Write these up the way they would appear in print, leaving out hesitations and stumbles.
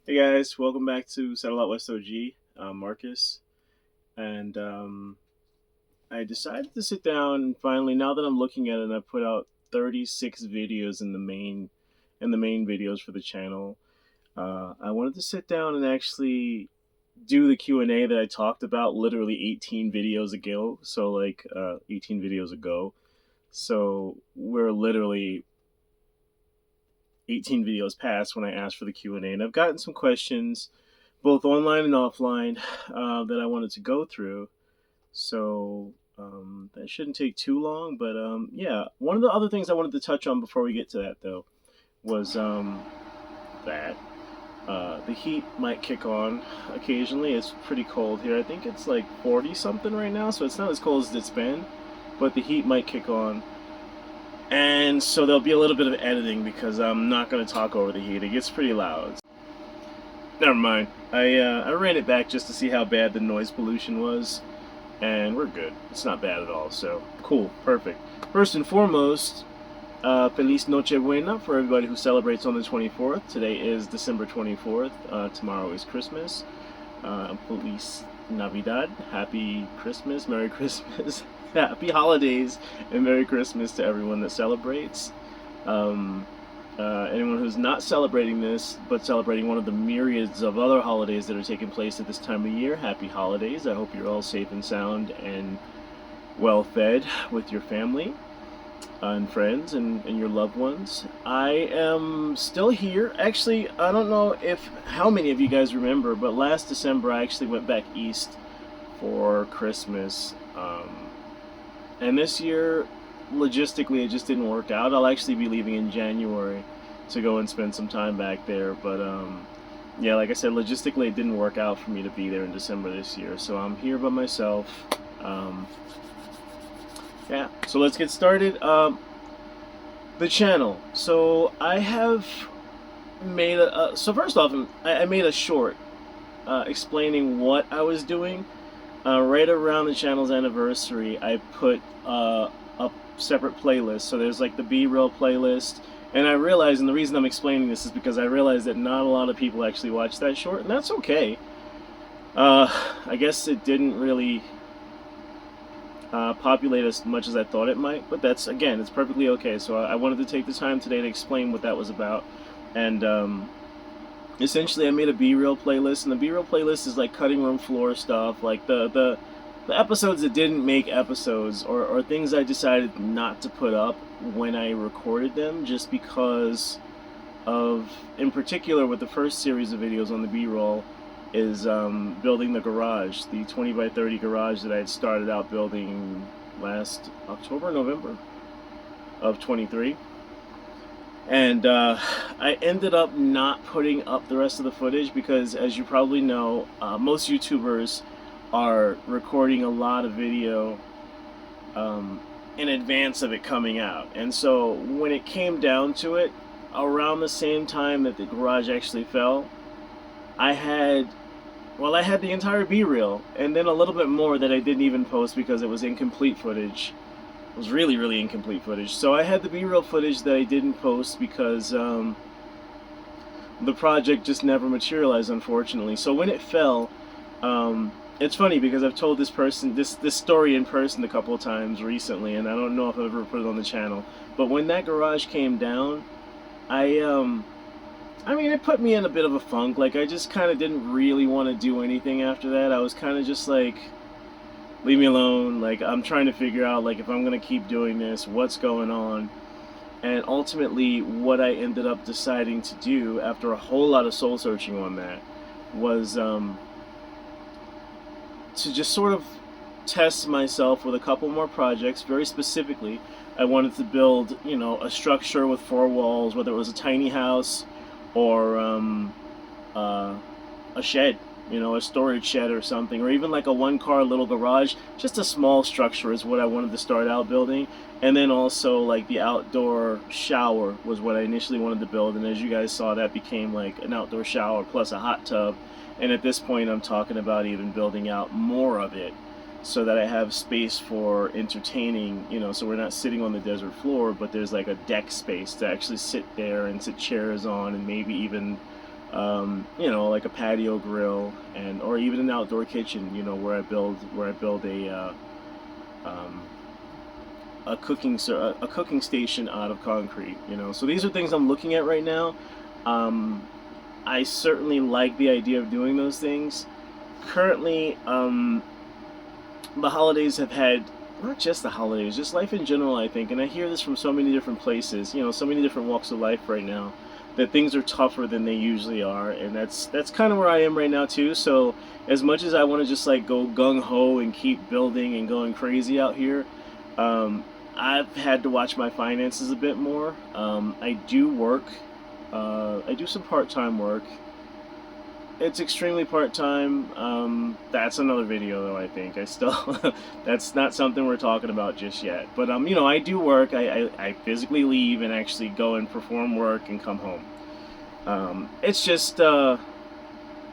Hey guys, welcome back to Satellite West OG. I'm Marcus, and I decided to sit down and finally, now that I'm looking at it, I put out 36 videos in the main videos for the channel. I wanted to sit down and actually do the Q&A that I talked about literally 18 videos ago. So 18 videos ago. So we're literally 18 videos past when I asked for the Q&A, and I've gotten some questions both online and offline that I wanted to go through. So that shouldn't take too long. But yeah, one of the other things I wanted to touch on before we get to that, though, was that the heat might kick on occasionally. It's pretty cold here. I think it's like 40 something right now, so it's not as cold as it's been, but the heat might kick on. And so there'll be a little bit of editing because I'm not going to talk over the heat. It gets pretty loud. Never mind. I ran it back just to see how bad the noise pollution was, and we're good. It's not bad at all. So cool, perfect. First and foremost, Feliz Nochebuena for everybody who celebrates on the 24th. Today is December 24th. Tomorrow is Christmas. Feliz Navidad. Happy Christmas. Merry Christmas. Happy holidays and Merry Christmas to everyone that celebrates. Anyone who's not celebrating this, but celebrating one of the myriads of other holidays that are taking place at this time of year, happy holidays. I hope you're all safe and sound and well fed with your family and friends and your loved ones. I am still here. Actually, I don't know how many of you guys remember, but last December I actually went back east for Christmas. And this year, logistically, it just didn't work out. I'll actually be leaving in January to go and spend some time back there. But yeah, like I said, logistically, it didn't work out for me to be there in December this year. So I'm here by myself. Yeah, so let's get started. The channel. So I have made so first off, I made a short explaining what I was doing. Right around the channel's anniversary, I put a separate playlist. So there's like the B-Real playlist, and I realized, and the reason I'm explaining this is because I realized that not a lot of people actually watched that short, and that's okay. I guess it didn't really populate as much as I thought it might, but that's, again, it's perfectly okay. So I wanted to take the time today to explain what that was about, and essentially I made a B-Real playlist, and the B-Real playlist is like cutting room floor stuff, like the episodes that didn't make episodes, or things I decided not to put up when I recorded them, just because of, in particular with the first series of videos on the B-Roll, is building the garage, the 20 by 30 garage that I had started out building last October, November of 23. And I ended up not putting up the rest of the footage because, as you probably know, most YouTubers are recording a lot of video in advance of it coming out. And so when it came down to it, around the same time that the garage actually fell, I had the entire B-Reel, and then a little bit more that I didn't even post because it was incomplete footage. It was really, really incomplete footage. So I had the B-Reel footage that I didn't post because the project just never materialized, unfortunately. So when it fell, it's funny because I've told this story in person a couple of times recently, and I don't know if I've ever put it on the channel. But when that garage came down, I mean, it put me in a bit of a funk. Like, I just kind of didn't really want to do anything after that. I was kind of just like, leave me alone. Like, I'm trying to figure out, like, if I'm going to keep doing this, what's going on. And ultimately, what I ended up deciding to do after a whole lot of soul searching on that was to just sort of test myself with a couple more projects. Very specifically, I wanted to build, a structure with 4 walls, whether it was a tiny house or a shed, a storage shed or something, or even like a 1-car little garage. Just a small structure is what I wanted to start out building. And then also like the outdoor shower was what I initially wanted to build, and as you guys saw, that became like an outdoor shower plus a hot tub. And at this point I'm talking about even building out more of it so that I have space for entertaining, so we're not sitting on the desert floor, but there's like a deck space to actually sit there and sit chairs on, and maybe even You know, like a patio grill, and or even an outdoor kitchen. You know, where I build um, a cooking station out of concrete. You know, so these are things I'm looking at right now. Um, I certainly like the idea of doing those things. Currently, the holidays have had, not just the holidays, just life in general, I think, and I hear this from so many different places, you know, so many different walks of life right now, that things are tougher than they usually are, and that's kind of where I am right now too. So as much as I want to just like go gung ho and keep building and going crazy out here, um, I've had to watch my finances a bit more. I do work. I do some part-time work. It's extremely part time. That's another video, though. I think I still that's not something we're talking about just yet. But you know, I do work. I physically leave and actually go and perform work and come home. It's just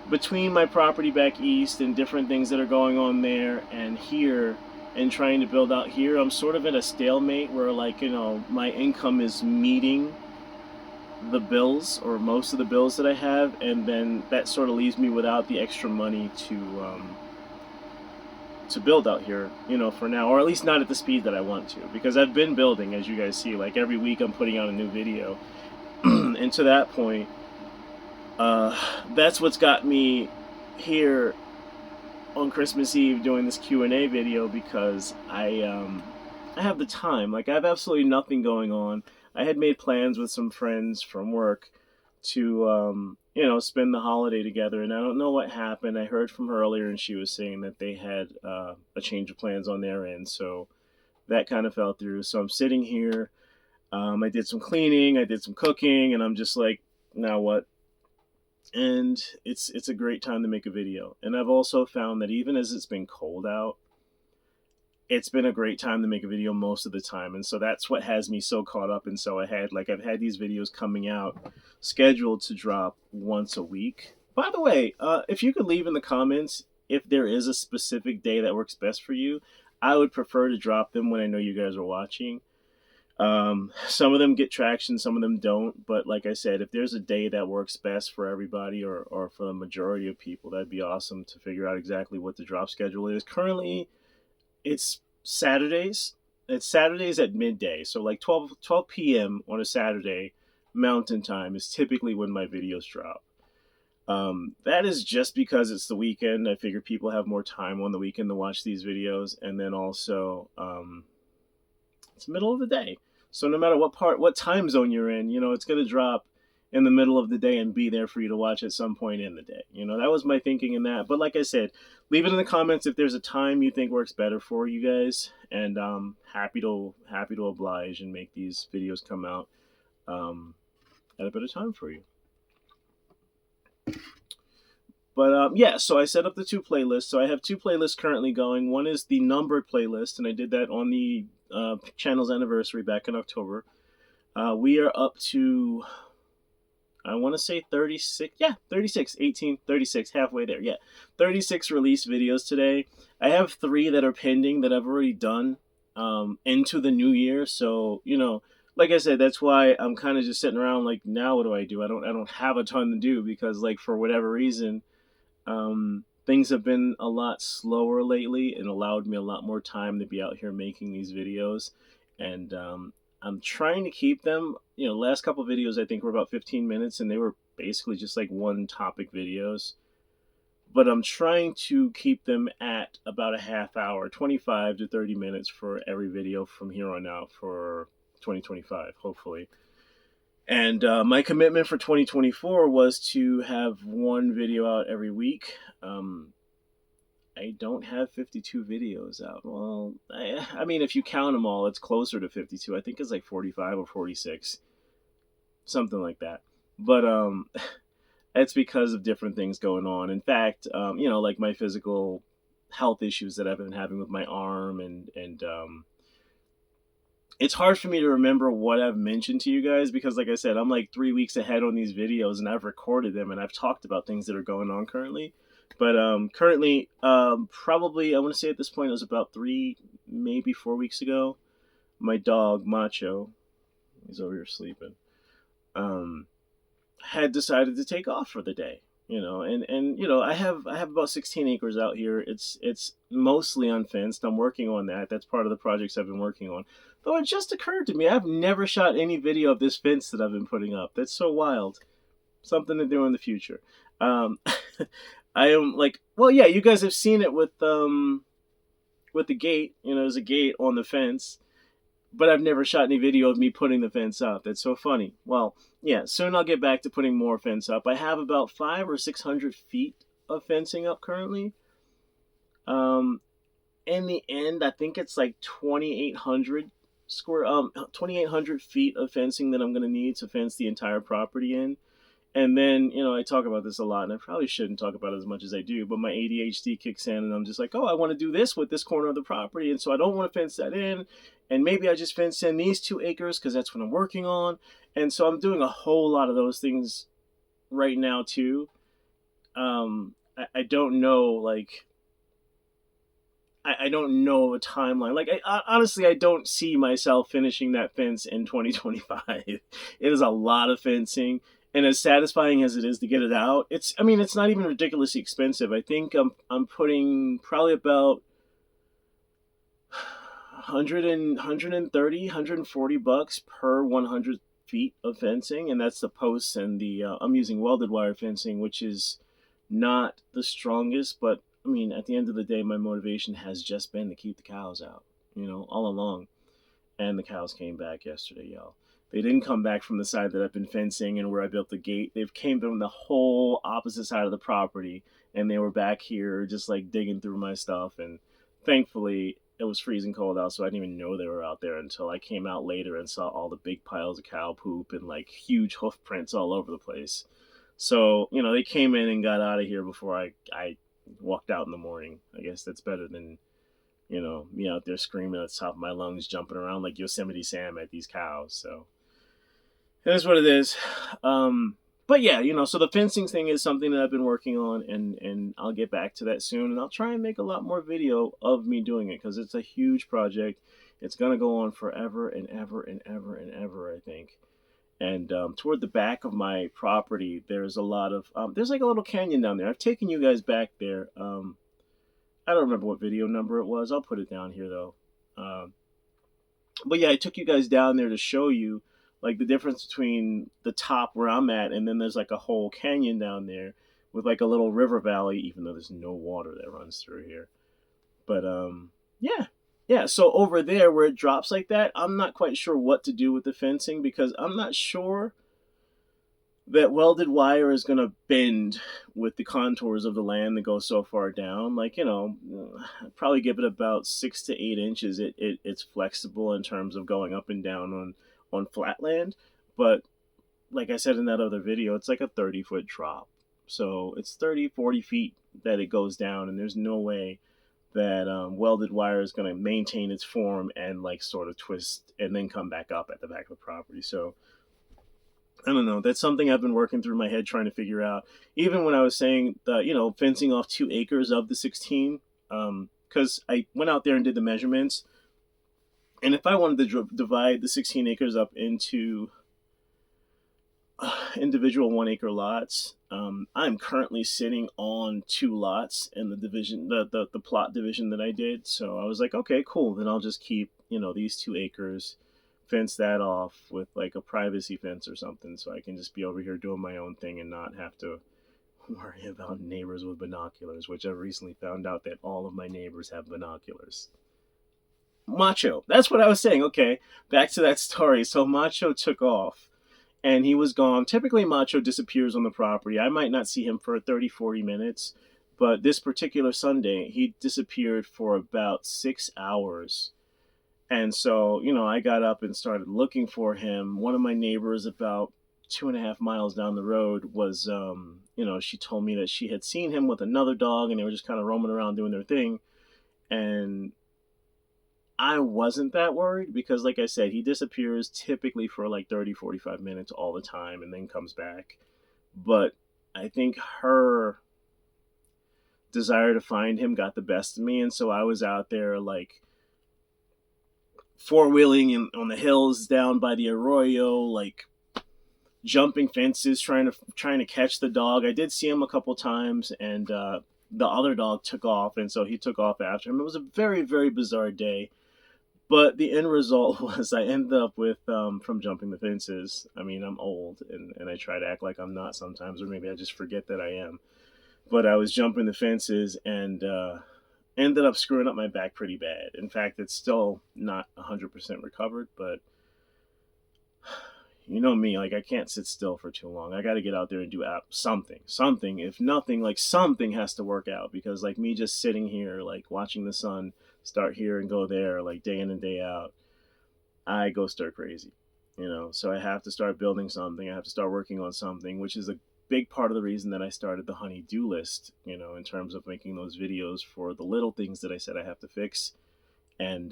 between my property back east and different things that are going on there and here and trying to build out here. I'm sort of at a stalemate where, like, you know, my income is meeting the bills or most of the bills that I have, and then that sort of leaves me without the extra money to build out here, you know, for now, or at least not at the speed that I want to, because I've been building, as you guys see, like every week I'm putting out a new video, and to that point, uh, that's what's got me here on Christmas Eve doing this Q&A video because I have the time. Like I have absolutely nothing going on. I had made plans with some friends from work to you know, spend the holiday together, and I don't know what happened. I heard from her earlier, and she was saying that they had a change of plans on their end, so that kind of fell through. So I'm sitting here. I did some cleaning, I did some cooking, and I'm just like, now what? And it's a great time to make a video. And I've also found that even as it's been cold out, it's been a great time to make a video most of the time. And so that's what has me so caught up and so ahead. Like I've had these videos coming out scheduled to drop once a week. By the way, if you could leave in the comments if there is a specific day that works best for you, I would prefer to drop them when I know you guys are watching. Some of them get traction, some of them don't. But like I said, if there's a day that works best for everybody, or for the majority of people, that'd be awesome to figure out exactly what the drop schedule is. Currently, it's Saturdays. It's Saturdays at midday. So like 12 p.m. on a Saturday Mountain Time is typically when my videos drop. That is just because it's the weekend. I figure people have more time on the weekend to watch these videos. And then also, it's the middle of the day. So no matter what time zone you're in, you know, it's going to drop in the middle of the day and be there for you to watch at some point in the day. You know, that was my thinking in that. But like I said, leave it in the comments if there's a time you think works better for you guys, and happy to oblige and make these videos come out at a better time for you. But yeah, so I set up the two playlists. So I have two playlists currently going. One is the numbered playlist, and I did that on the channel's anniversary back in October. We are up to, I want to say 36. Yeah, 36, 18, 36, halfway there. Yeah, 36 release videos today. I have 3 that are pending that I've already done into the new year. So, you know, like I said, that's why I'm kind of just sitting around like, now what do I do? I don't have a ton to do because, like, for whatever reason, things have been a lot slower lately and allowed me a lot more time to be out here making these videos. And I'm trying to keep them, you know, last couple videos I think were about 15 minutes and they were basically just like one topic videos. But I'm trying to keep them at about a half hour, 25 to 30 minutes for every video from here on out for 2025, hopefully. And my commitment for 2024 was to have one video out every week. I don't have 52 videos out. Well, I mean, if you count them all, it's closer to 52. I think it's like 45 or 46, something like that. But it's because of different things going on. In fact, you know, like my physical health issues that I've been having with my arm, and it's hard for me to remember what I've mentioned to you guys because, like I said, I'm like 3 weeks ahead on these videos and I've recorded them and I've talked about things that are going on currently. But currently, probably, I want to say at this point, it was about 3, maybe 4 weeks ago, my dog, Macho, he's over here sleeping, had decided to take off for the day. And I have about 16 acres out here. It's mostly unfenced. I'm working on that. That's part of the projects I've been working on. Though it just occurred to me, I've never shot any video of this fence that I've been putting up. That's so wild. Something to do in the future. Um, I am like, well, yeah, you guys have seen it with the gate. There's a gate on the fence, but I've never shot any video of me putting the fence up. That's so funny. Well, yeah, soon I'll get back to putting more fence up. I have about 500 or 600 feet of fencing up currently. Um, in the end, I think it's like 2,800 feet of fencing that I'm gonna need to fence the entire property in. And then, I talk about this a lot, and I probably shouldn't talk about it as much as I do, but my ADHD kicks in, and I'm just like, oh, I want to do this with this corner of the property, and so I don't want to fence that in, and maybe I just fence in these 2 acres because that's what I'm working on, and so I'm doing a whole lot of those things right now too. I don't know, like, I don't know a timeline. Like, honestly, I don't see myself finishing that fence in 2025. It is a lot of fencing, and as satisfying as it is to get it out, I mean, it's not even ridiculously expensive. I think I'm putting probably about 130, $140 per 100 feet of fencing, and that's the posts and the I'm using welded wire fencing, which is not the strongest, but I mean, at the end of the day, my motivation has just been to keep the cows out, all along. And the cows came back yesterday, y'all. They didn't come back from the side that I've been fencing and where I built the gate. They've came from the whole opposite side of the property, and they were back here just like digging through my stuff. And thankfully, it was freezing cold out, so I didn't even know they were out there until I came out later and saw all the big piles of cow poop and like huge hoof prints all over the place. So, they came in and got out of here before I walked out in the morning. I guess that's better than, me out there screaming at the top of my lungs, jumping around like Yosemite Sam at these cows. So it is what it is. But yeah, so the fencing thing is something that I've been working on, and I'll get back to that soon. And I'll try and make a lot more video of me doing it because it's a huge project. It's going to go on forever and ever and ever and ever, I think. And toward the back of my property, there's a lot of there's like a little canyon down there. I've taken you guys back there. I don't remember what video number it was. I'll put it down here though. But yeah, I took you guys down there to show you like the difference between the top where I'm at, and then there's like a whole canyon down there with like a little river valley, even though there's no water that runs through here. But yeah. Yeah, so over there where it drops like that, I'm not quite sure what to do with the fencing because I'm not sure that welded wire is going to bend with the contours of the land that goes so far down. Like, I'd probably give it about 6 to 8 inches. It's flexible in terms of going up and down on flat land. But like I said in that other video, it's like a 30-foot drop. So it's 30, 40 feet that it goes down, and there's no way that welded wire is going to maintain its form and like sort of twist and then come back up at the back of the property. So I don't know. That's something I've been working through my head trying to figure out. Even when I was saying that, fencing off 2 acres of the 16, because I went out there and did the measurements. And if I wanted to divide the 16 acres up into individual 1 acre lots, I'm currently sitting on 2 lots in the division, the plot division that I did. So I was like, okay, cool. Then I'll just keep, these 2 acres, fence that off with like a privacy fence or something, so I can just be over here doing my own thing and not have to worry about neighbors with binoculars, which I've recently found out that all of my neighbors have binoculars. Macho, that's what I was saying. Okay, back to that story. So Macho took off and he was gone. Typically Macho disappears on the property. I might not see him for 30, 40 minutes, but this particular Sunday he disappeared for about 6 hours. And so, I got up and started looking for him. One of my neighbors about 2.5 miles down the road was, she told me that she had seen him with another dog and they were just kind of roaming around doing their thing. And I wasn't that worried because, like I said, he disappears typically for like 30, 45 minutes all the time and then comes back. But I think her desire to find him got the best of me. And so I was out there like four-wheeling on the hills down by the arroyo, like jumping fences, trying to catch the dog. I did see him a couple times, and the other dog took off, and so he took off after him. It was a very, very bizarre day. But the end result was I ended up with, from jumping the fences. I mean, I'm old, and I try to act like I'm not sometimes, or maybe I just forget that I am. But I was jumping the fences and ended up screwing up my back pretty bad. In fact, it's still not 100% recovered, but you know me, like I can't sit still for too long. I got to get out there and do something. If nothing, like something has to work out, because like me just sitting here, like watching the sun start here and go there, like day in and day out, I go stir crazy, you know. So I have to start building something. I have to start working on something, which is a big part of the reason that I started the honey-do list, you know, in terms of making those videos for the little things that I said I have to fix and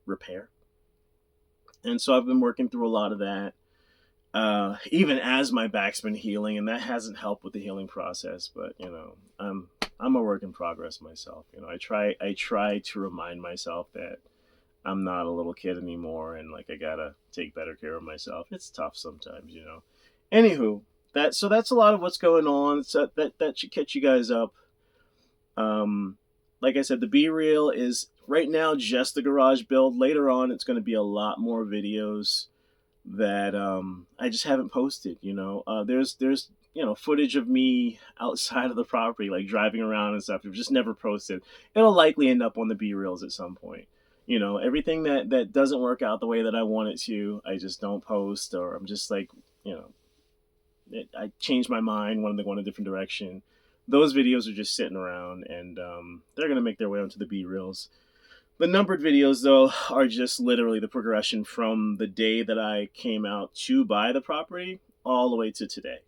repair. And so I've been working through a lot of that, even as my back's been healing, and that hasn't helped with the healing process. But you know, I'm a work in progress myself. You know, I try to remind myself that I'm not a little kid anymore, and like I gotta take better care of myself. It's tough sometimes, you know. Anywho, that's a lot of what's going on. So that should catch you guys up. Um, like I said, the B reel is right now just the garage build. Later on, it's going to be a lot more videos that I just haven't posted. You know, there's footage of me outside of the property, like driving around and stuff. I've just never posted. It'll likely end up on the B reels at some point. You know, everything that doesn't work out the way that I want it to, I just don't post, or I'm just like, you know, I changed my mind, wanted to go in a different direction. Those videos are just sitting around, and they're gonna make their way onto the B reels. The numbered videos, though, are just literally the progression from the day that I came out to buy the property all the way to today.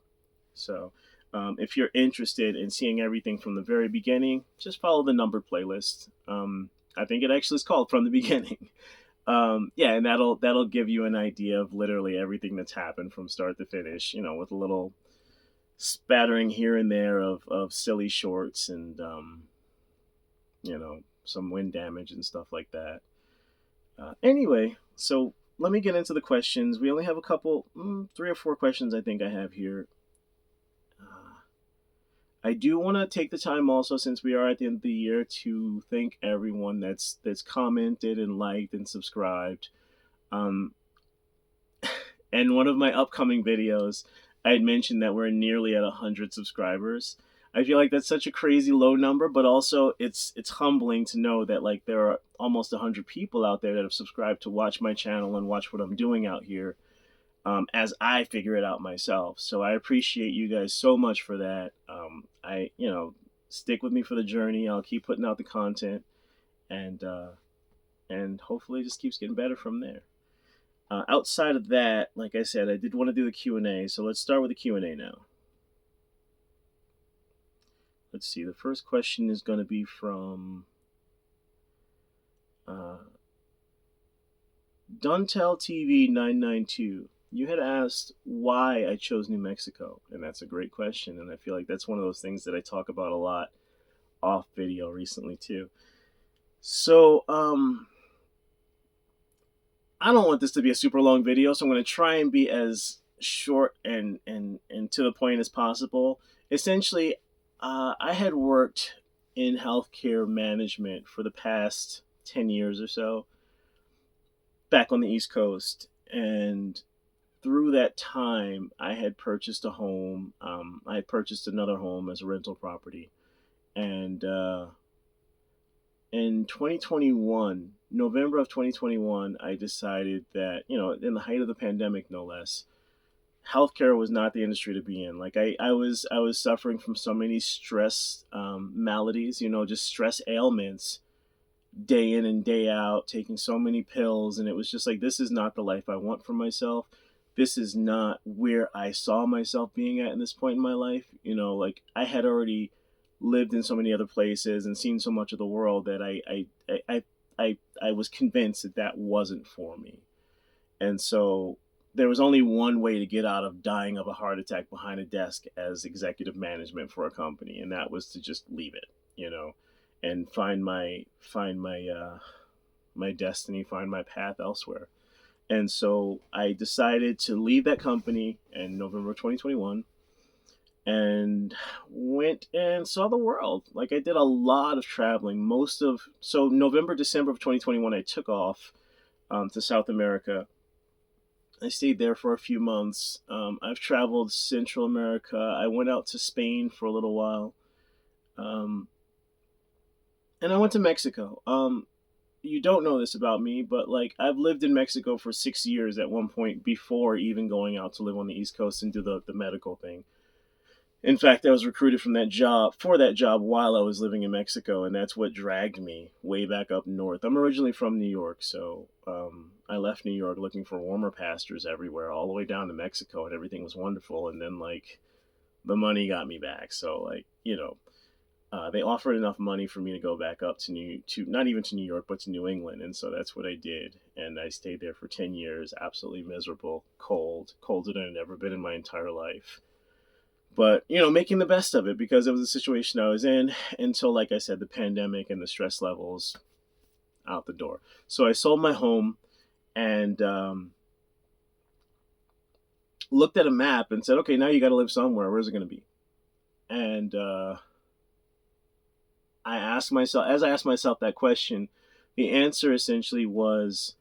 So, if you're interested in seeing everything from the very beginning, just follow the numbered playlist. I think it actually is called From the Beginning. Yeah, and that'll give you an idea of literally everything that's happened from start to finish. You know, with a little spattering here and there of silly shorts and some wind damage and stuff like that. Anyway, so let me get into the questions. We only have a couple, 3 or 4 questions I think I have here. I do want to take the time also, since we are at the end of the year, to thank everyone that's commented and liked and subscribed. Um, and one of my upcoming videos, I had mentioned that we're nearly at 100 subscribers. I feel like that's such a crazy low number, but also it's humbling to know that like there are almost 100 people out there that have subscribed to watch my channel and watch what I'm doing out here, as I figure it out myself. So I appreciate you guys so much for that. Stick with me for the journey. I'll keep putting out the content, and hopefully it just keeps getting better from there. Outside of that, like I said, I did want to do the Q&A, so let's start with the Q&A now. Let's see. The first question is going to be from Duntel TV 992. You had asked why I chose New Mexico, and that's a great question, and I feel like that's one of those things that I talk about a lot off video recently too. So, I don't want this to be a super long video, so I'm going to try and be as short and to the point as possible. Essentially, I had worked in healthcare management for the past 10 years or so back on the East Coast, and through that time, I had purchased a home. I had purchased another home as a rental property, and in 2021, November of 2021, I decided that, in the height of the pandemic, no less, healthcare was not the industry to be in. Like I was suffering from so many stress maladies, just stress ailments, day in and day out, taking so many pills, and it was just like, this is not the life I want for myself. This is not where I saw myself being at in this point in my life. Like I had already lived in so many other places and seen so much of the world that I was convinced that wasn't for me. And so there was only one way to get out of dying of a heart attack behind a desk as executive management for a company, and that was to just leave it, and find my my destiny, find my path elsewhere. And so I decided to leave that company in November 2021 and went and saw the world. Like I did a lot of traveling. So November, December of 2021, I took off to South America. I stayed there for a few months. I've traveled Central America. I went out to Spain for a little while. Um, and I went to Mexico. You don't know this about me, but like I've lived in Mexico for 6 years at one point before even going out to live on the East Coast and do the medical thing. In fact, I was recruited from that job for that job while I was living in Mexico, and that's what dragged me way back up north. I'm originally from New York, so I left New York looking for warmer pastures everywhere, all the way down to Mexico, and everything was wonderful. And then like the money got me back, so like they offered enough money for me to go back up to not even to New York, but to New England, and so that's what I did. And I stayed there for 10 years, absolutely miserable, cold, colder than I'd ever been in my entire life. But making the best of it because it was the situation I was in until, like I said, the pandemic and the stress levels out the door. So I sold my home and looked at a map and said, okay, now you got to live somewhere. Where's it going to be? And as I asked myself that question, the answer essentially was,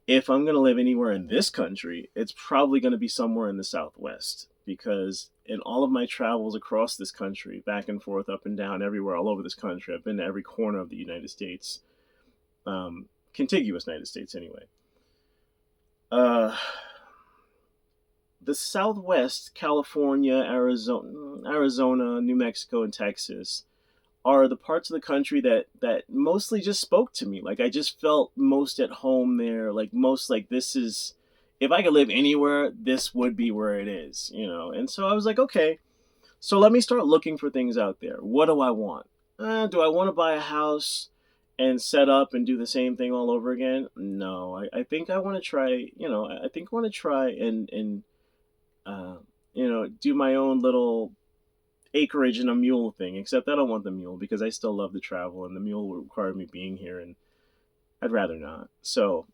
if I'm going to live anywhere in this country, it's probably going to be somewhere in the Southwest, because in all of my travels across this country, back and forth, up and down, everywhere, all over this country, I've been to every corner of the United States, contiguous United States anyway. Uh, the Southwest, California, Arizona, New Mexico, and Texas are the parts of the country that mostly just spoke to me. Like I just felt most at home there. Like most like this is, if I could live anywhere, this would be where it is. And so I was like, okay, so let me start looking for things out there. What do I want? Do I want to buy a house and set up and do the same thing all over again? No, I think I want to try. I think I want to try and uh, do my own little acreage and a mule thing, except I don't want the mule because I still love to travel and the mule would require me being here, and I'd rather not. So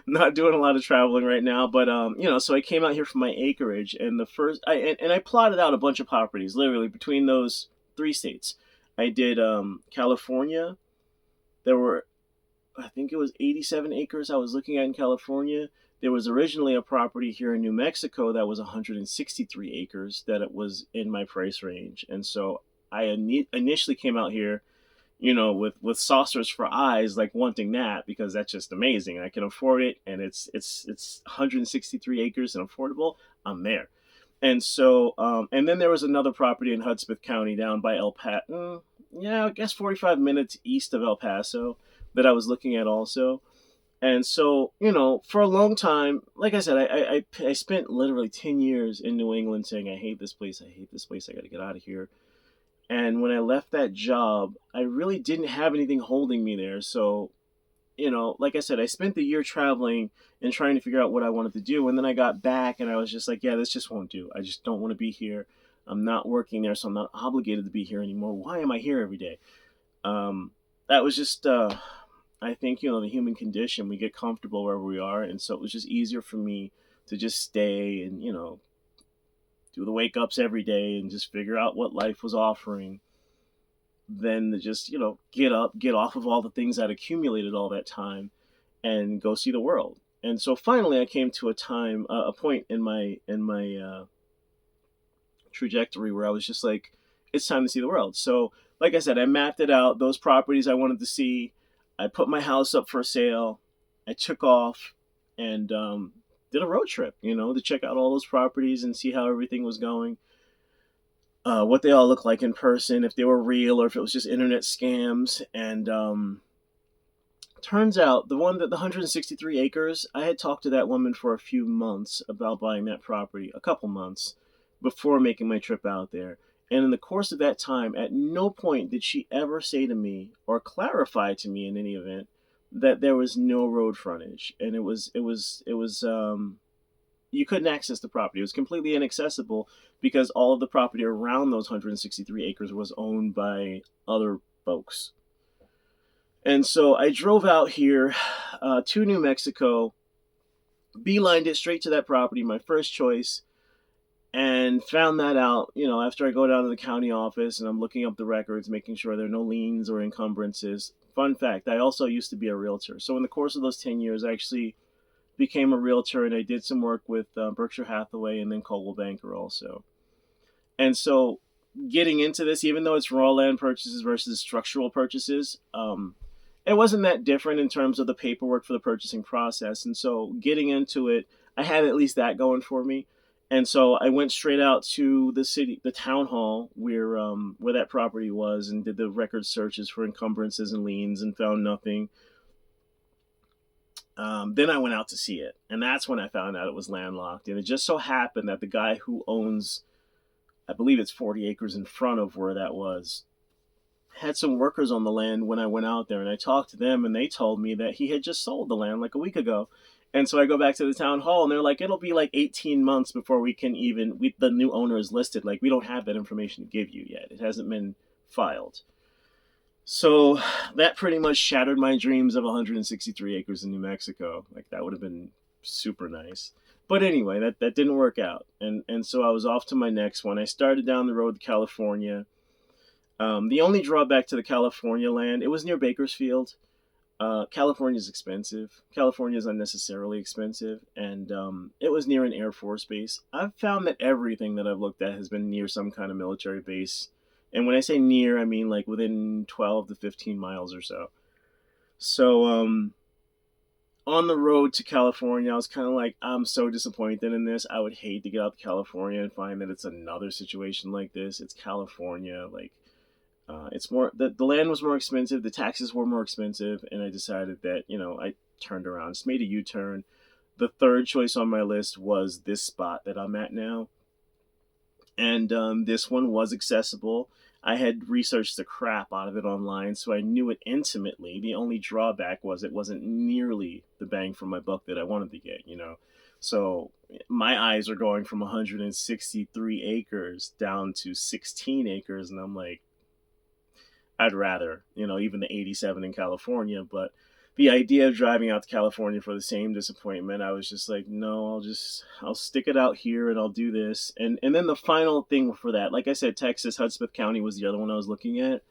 not doing a lot of traveling right now, but so I came out here for my acreage, and I plotted out a bunch of properties literally between those three states. I did California. There were, I think it was 87 acres I was looking at in California. There was originally a property here in New Mexico that was 163 acres that it was in my price range. And so I initially came out here, with saucers for eyes, like wanting that because that's just amazing. I can afford it, and it's 163 acres and affordable. I'm there. And so, and then there was another property in Hudspeth County down by El Paso. Yeah, I guess 45 minutes east of El Paso that I was looking at also. And so, for a long time, like I said, I spent literally 10 years in New England saying, I hate this place, I hate this place, I got to get out of here. And when I left that job, I really didn't have anything holding me there. So, like I said, I spent the year traveling and trying to figure out what I wanted to do. And then I got back and I was just like, yeah, this just won't do. I just don't want to be here. I'm not working there, so I'm not obligated to be here anymore. Why am I here every day? That was just I think, the human condition, we get comfortable wherever we are. And so it was just easier for me to just stay and, do the wake ups every day and just figure out what life was offering than to just, get up, get off of all the things I'd accumulated all that time and go see the world. And so finally I came to a point in my trajectory where I was just like, it's time to see the world. So, like I said, I mapped it out, those properties I wanted to see. I put my house up for sale. I took off and did a road trip, to check out all those properties and see how everything was going, what they all looked like in person, if they were real or if it was just internet scams. And turns out the 163 acres, I had talked to that woman for a few months about buying that property, a couple months before making my trip out there. And in the course of that time, at no point did she ever say to me or clarify to me in any event that there was no road frontage. And it was you couldn't access the property. It was completely inaccessible because all of the property around those 163 acres was owned by other folks. And so I drove out here to New Mexico beelined it straight to that property, my first choice, and found that out, after I go down to the county office and I'm looking up the records, making sure there are no liens or encumbrances. Fun fact, I also used to be a realtor. So in the course of those 10 years, I actually became a realtor, and I did some work with Berkshire Hathaway and then Coldwell Banker also. And so getting into this, even though it's raw land purchases versus structural purchases, it wasn't that different in terms of the paperwork for the purchasing process. And so getting into it, I had at least that going for me. And so I went straight out to the town hall where that property was, and did the record searches for encumbrances and liens and found nothing. Then I went out to see it, and that's when I found out it was landlocked. And it just so happened that the guy who owns, I believe it's 40 acres in front of where that was, had some workers on the land when I went out there, and I talked to them, and they told me that he had just sold the land like a week ago. And so I go back to the town hall, and they're like, it'll be like 18 months before we can the new owner is listed. Like, we don't have that information to give you yet. It hasn't been filed. So that pretty much shattered my dreams of 163 acres in New Mexico. Like, that would have been super nice. But anyway, that didn't work out. And so I was off to my next one. I started down the road to California. The only drawback to the California land, it was near Bakersfield. California is expensive. California is unnecessarily expensive, and it was near an Air Force base. I've found that everything that I've looked at has been near some kind of military base. And when I say near, I mean like within 12 to 15 miles or so. So on the road to California, I was kind of like, I'm so disappointed in this. I would hate to get out to California and find that it's another situation like this. It's California. Like, it's more, the land was more expensive, the taxes were more expensive, and I decided that, I turned around, just made a U-turn. The third choice on my list was this spot that I'm at now. And this one was accessible. I had researched the crap out of it online, so I knew it intimately. The only drawback was it wasn't nearly the bang for my buck that I wanted to get. So my eyes are going from 163 acres down to 16 acres, and I'm like, I'd rather, even the 87 in California. But the idea of driving out to California for the same disappointment, I was just like, no, I'll stick it out here and I'll do this. And then the final thing for that, like I said, Texas, Hudspeth County was the other one I was looking at.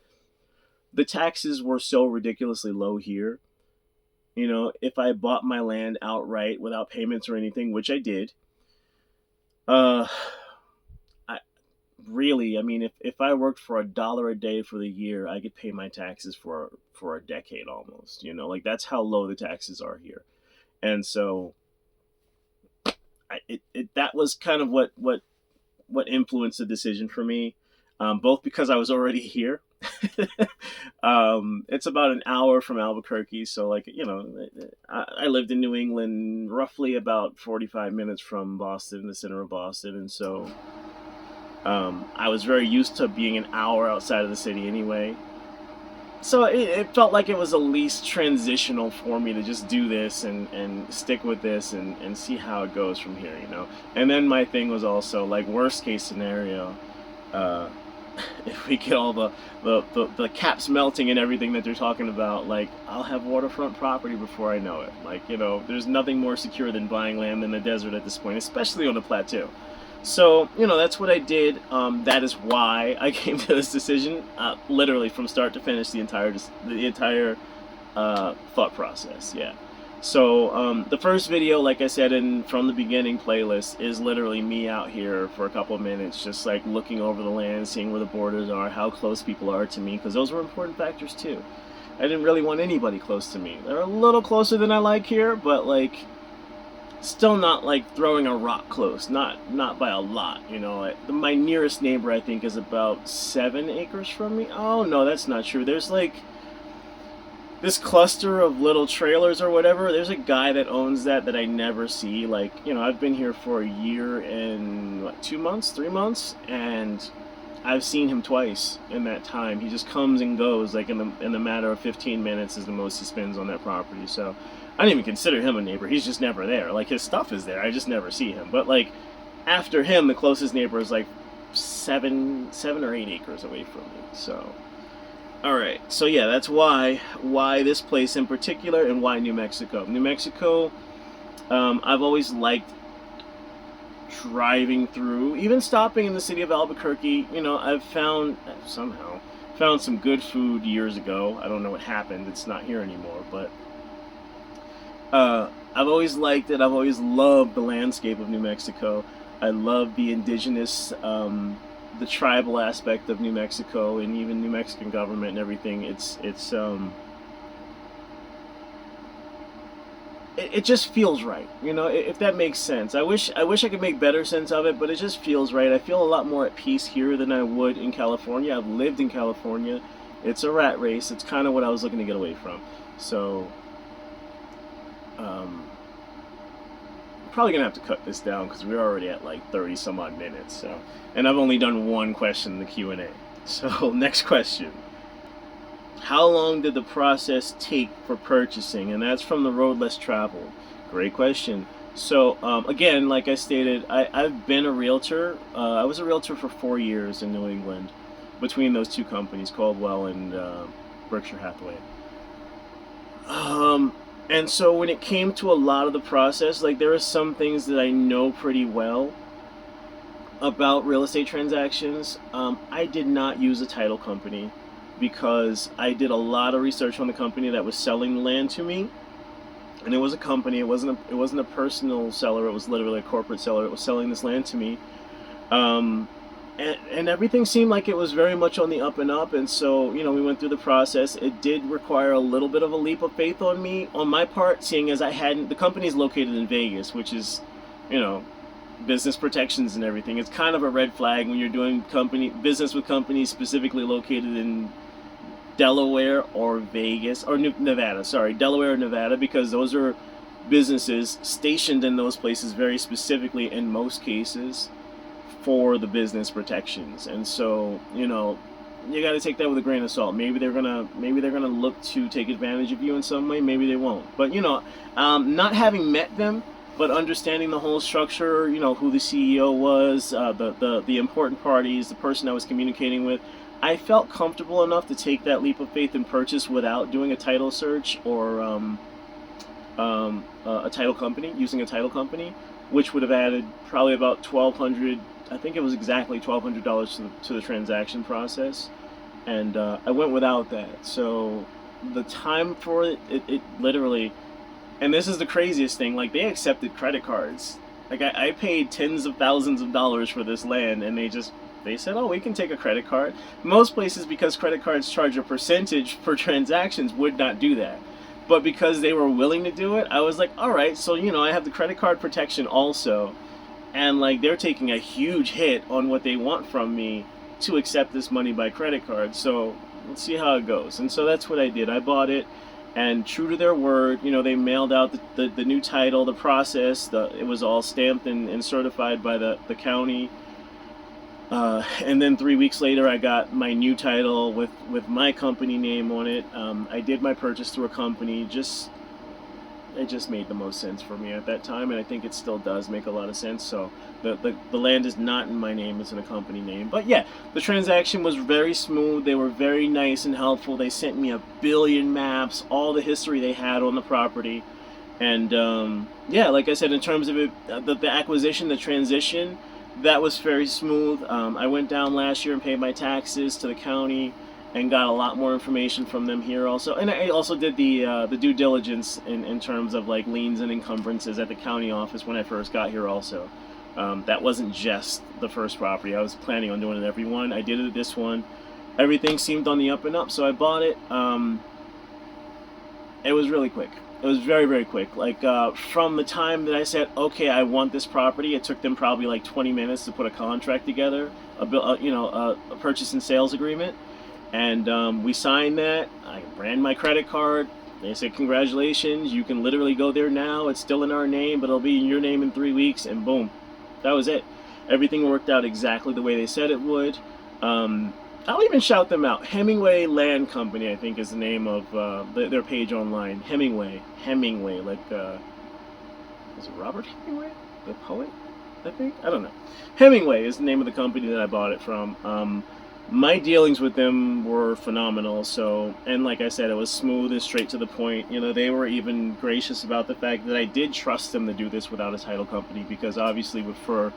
The taxes were so ridiculously low here. If I bought my land outright without payments or anything, which I did, really, I mean, if I worked for $1 a day for the year, I could pay my taxes for a decade almost. Like, that's how low the taxes are here. And so that was kind of what influenced the decision for me, both because I was already here. It's about an hour from Albuquerque, so like, I lived in New England, roughly about 45 minutes from Boston, the center of Boston, and so I was very used to being an hour outside of the city anyway. So it felt like it was at least transitional for me to just do this and stick with this and see how it goes from here. And then my thing was also, like, worst case scenario, if we get all the caps melting and everything that they're talking about, like, I'll have waterfront property before I know it. Like, there's nothing more secure than buying land in the desert at this point, especially on the plateau. So, that's what I did. That is why I came to this decision, literally from start to finish, the entire thought process. Yeah. So the first video, like I said, in From the Beginning playlist, is literally me out here for a couple of minutes, just like looking over the land, seeing where the borders are, how close people are to me, because those were important factors too. I didn't really want anybody close to me. They're a little closer than I like here, but like, still not like throwing a rock close, not by a lot. My nearest neighbor, I think, is about 7 acres from me. Oh no, that's not true. There's like this cluster of little trailers or whatever. There's a guy that owns that I never see. Like, I've been here for a year and 2 months, 3 months, and I've seen him twice in that time. He just comes and goes, like in the matter of 15 minutes is the most he spends on that property. So I don't even consider him a neighbor. He's just never there. Like, his stuff is there, I just never see him. But like, after him, the closest neighbor is like 7 or 8 acres away from me. So, all right. So yeah, that's why this place in particular, and why New Mexico. New Mexico, I've always liked driving through, even stopping in the city of Albuquerque. You know, I've somehow found some good food years ago. I don't know what happened. It's not here anymore, but I've always liked it. I've always loved the landscape of New Mexico. I love the indigenous, the tribal aspect of New Mexico, and even New Mexican government and everything. It just feels right, you know, if that makes sense. I wish I could make better sense of it, but it just feels right. I feel a lot more at peace here than I would in California. I've lived in California. It's a rat race. It's kind of what I was looking to get away from. So, um, probably gonna have to cut this down because we're already at like 30 some odd minutes. So, and I've only done one question in the Q&A. So, next question. How long did the process take for purchasing? And that's from the road less traveled. Great question. So, again, like I stated, I've been a realtor. I was a realtor for 4 years in New England between those two companies, Caldwell and Berkshire Hathaway. And so when it came to a lot of the process, like there are some things that I know pretty well about real estate transactions. I did not use a title company because I did a lot of research on the company that was selling the land to me, and it was a company. It wasn't a personal seller. It was literally a corporate seller. It was selling this land to me, and everything seemed like it was very much on the up and up. And so we went through the process. It did require a little bit of a leap of faith on my part, seeing as I hadn't. The company's located in Vegas, which is, you know, business protections and everything. It's kind of a red flag when you're doing business with companies specifically located in Delaware or Vegas or Nevada. Sorry, Delaware or Nevada, because those are businesses stationed in those places very specifically in most cases for the business protections. And so, you got to take that with a grain of salt. Maybe they're gonna look to take advantage of you in some way. Maybe they won't. But not having met them, but understanding the whole structure, who the CEO was, the important parties, the person I was communicating with, I felt comfortable enough to take that leap of faith and purchase without doing a title search or a title company, using a title company, which would have added probably about $1,200. I think it was exactly $1,200 to the transaction process, and I went without that. So the time for it literally, and this is the craziest thing, like they accepted credit cards. Like I paid tens of thousands of dollars for this land, and they said, oh, we can take a credit card. Most places, because credit cards charge a percentage for transactions, would not do that. But because they were willing to do it, I was like, all right, so I have the credit card protection also, and like they're taking a huge hit on what they want from me to accept this money by credit card. So let's see how it goes. And so that's what I did. I bought it, and true to their word, they mailed out the new title, the process. It was all stamped and certified by the county. And then 3 weeks later, I got my new title with my company name on it. I did my purchase through a company. It just made the most sense for me at that time, and I think it still does make a lot of sense. So the land is not in my name; it's in a company name. But yeah, the transaction was very smooth. They were very nice and helpful. They sent me a billion maps, all the history they had on the property, and yeah, like I said, in terms of it, the acquisition, the transition, that was very smooth. I went down last year and paid my taxes to the county, and got a lot more information from them here also. And I also did the due diligence in terms of like liens and encumbrances at the county office when I first got here also. That wasn't just the first property. I was planning on doing it every one. I did it at this one. Everything seemed on the up and up, so I bought it. It was really quick. It was very, very quick. Like from the time that I said, okay, I want this property, it took them probably like 20 minutes to put a contract together, a purchase and sales agreement. And we signed that. I ran my credit card. They said, congratulations, you can literally go there now. It's still in our name, but it'll be in your name in 3 weeks. And boom, that was it. Everything worked out exactly the way they said it would. I'll even shout them out. Hemingway Land Company, I think, is the name of their page online. Hemingway, like, is it Robert Hemingway, the poet? I think, I don't know. Hemingway is the name of the company that I bought it from. My dealings with them were phenomenal. So, and like I said, it was smooth and straight to the point. You know, they were even gracious about the fact that I did trust them to do this without a title company, because obviously, for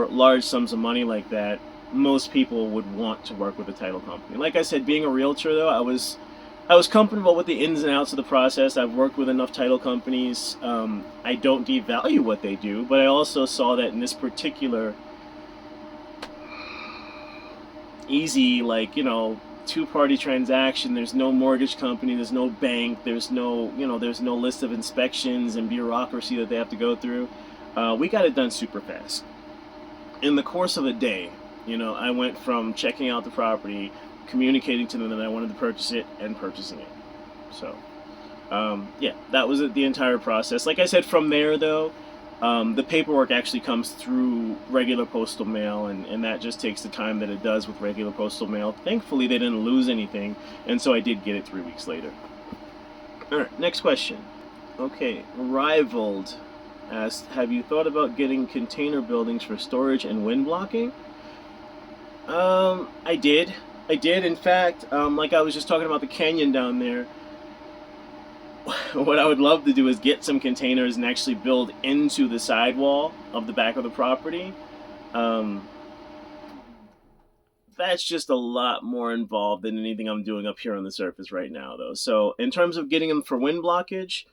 large sums of money like that, most people would want to work with a title company. Like I said, being a realtor though, I was comfortable with the ins and outs of the process. I've worked with enough title companies. I don't devalue what they do, but I also saw that in this particular easy, like, two-party transaction, there's no mortgage company, there's no bank, there's no list of inspections and bureaucracy that they have to go through. We got it done super fast. In the course of a day, I went from checking out the property, communicating to them that I wanted to purchase it, and purchasing it. So, yeah, that was the entire process. Like I said, from there, though, the paperwork actually comes through regular postal mail, and that just takes the time that it does with regular postal mail. Thankfully, they didn't lose anything, and so I did get it 3 weeks later. All right, next question. Okay, Rivaled asked, have you thought about getting container buildings for storage and wind blocking? I did. I did. In fact, like I was just talking about the canyon down there, what I would love to do is get some containers and actually build into the sidewall of the back of the property. Um, that's just a lot more involved than anything I'm doing up here on the surface right now, though. So, in terms of getting them for wind blockage,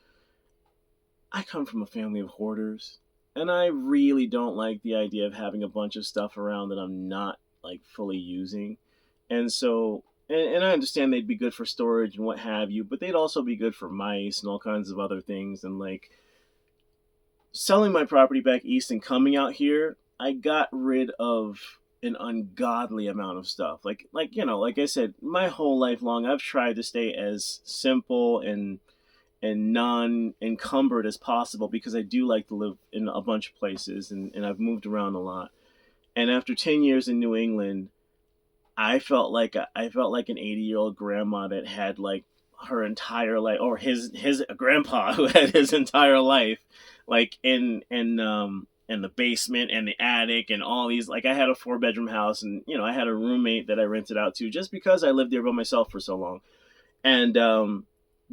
I come from a family of hoarders, and I really don't like the idea of having a bunch of stuff around that I'm not like fully using. And so, and I understand they'd be good for storage and what have you, but they'd also be good for mice and all kinds of other things. And like selling my property back east and coming out here, I got rid of an ungodly amount of stuff. Like I said, my whole life long, I've tried to stay as simple and non encumbered as possible, because I do like to live in a bunch of places, and I've moved around a lot. And after 10 years in New England, I felt like an 80-year-old grandma that had like her entire life, or his grandpa who had his entire life, like in the basement and the attic and all these. Like, I had a 4-bedroom house, and I had a roommate that I rented out to just because I lived there by myself for so long. And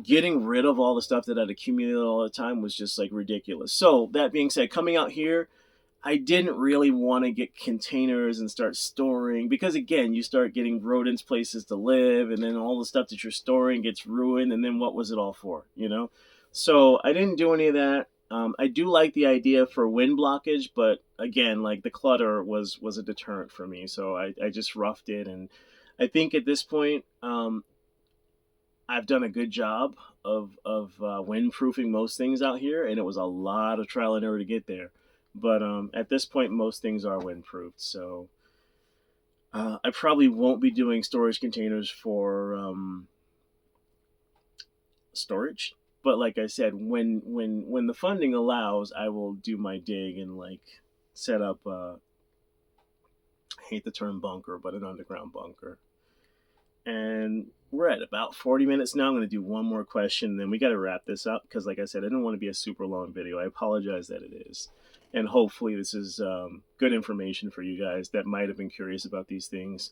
getting rid of all the stuff that I'd accumulated all the time was just like ridiculous. So that being said, coming out here, I didn't really want to get containers and start storing, because again, you start getting rodents places to live, and then all the stuff that you're storing gets ruined, and then what was it all for? So I didn't do any of that. I do like the idea for wind blockage, but again, like, the clutter was a deterrent for me, so I just roughed it. And I think at this point, I've done a good job of windproofing most things out here, and it was a lot of trial and error to get there. But at this point, most things are windproofed. So I probably won't be doing storage containers for storage. But like I said, when the funding allows, I will do my dig and like set up. I hate the term bunker, but an underground bunker. And we're at about 40 minutes now. I'm going to do one more question, and then we got to wrap this up, because, like I said, I didn't want to be a super long video. I apologize that it is. And hopefully, this is good information for you guys that might have been curious about these things.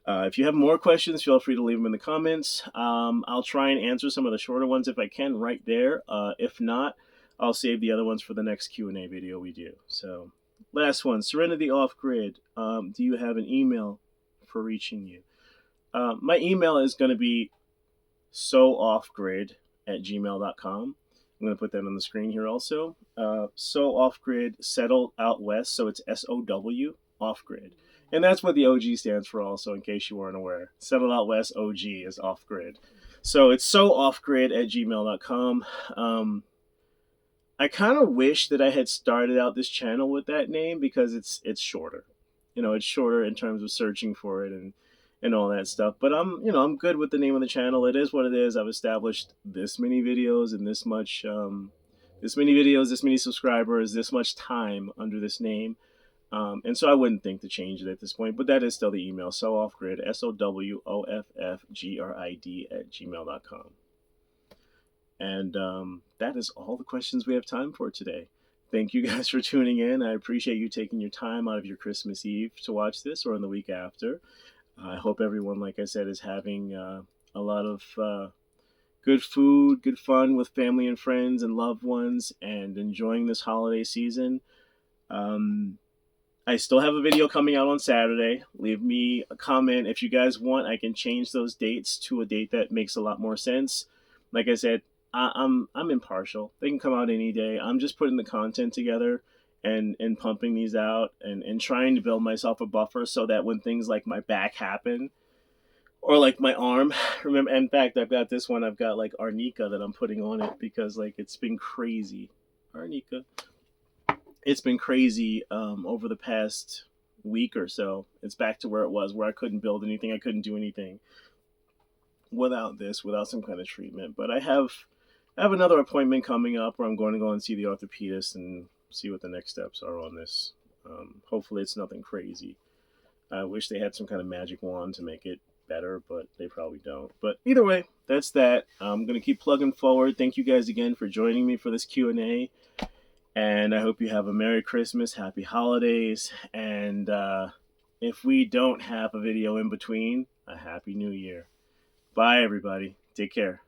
If you have more questions, feel free to leave them in the comments. I'll try and answer some of the shorter ones if I can right there. If not, I'll save the other ones for the next Q&A video we do. So, last one, Serenity Off Grid. Do you have an email for reaching you? My email is going to be sooffgrid@gmail.com. I'm going to put that on the screen here also. Sooffgrid, settled out west, so it's SOW, off-grid. And that's what the OG stands for also, in case you weren't aware. Settled out west, OG is off-grid. So it's sooffgrid@gmail.com. I kind of wish that I had started out this channel with that name, because it's shorter. It's shorter in terms of searching for it and all that stuff. But I'm good with the name of the channel. It is what it is. I've established this many videos and this many subscribers, this much time under this name. And so I wouldn't think to change it at this point, but that is still the email, sooffgrid, SOWOFFGRID@gmail.com. And that is all the questions we have time for today. Thank you guys for tuning in. I appreciate you taking your time out of your Christmas Eve to watch this, or on the week after. I hope everyone, like I said, is having a lot of good food, good fun with family and friends and loved ones, and enjoying this holiday season. Um, I still have a video coming out on Saturday. Leave me a comment if you guys want. I can change those dates to a date that makes a lot more sense. Like I said, I'm impartial. They can come out any day. I'm just putting the content together and pumping these out and trying to build myself a buffer so that when things like my back happen or like my arm, remember, in fact, I've got this one. I've got like arnica that I'm putting on it because like it's been crazy. Arnica, it's been crazy over the past week or so. It's back to where it was, where I couldn't build anything, I couldn't do anything without this, without some kind of treatment. But I have another appointment coming up where I'm going to go and see the orthopedist and see what the next steps are on this. Hopefully, it's nothing crazy. I wish they had some kind of magic wand to make it better, but they probably don't. But either way, that's that. I'm gonna keep plugging forward. Thank you guys again for joining me for this Q&A. And I hope you have a Merry Christmas, Happy Holidays, and if we don't have a video in between, a Happy New Year. Bye, everybody. Take care.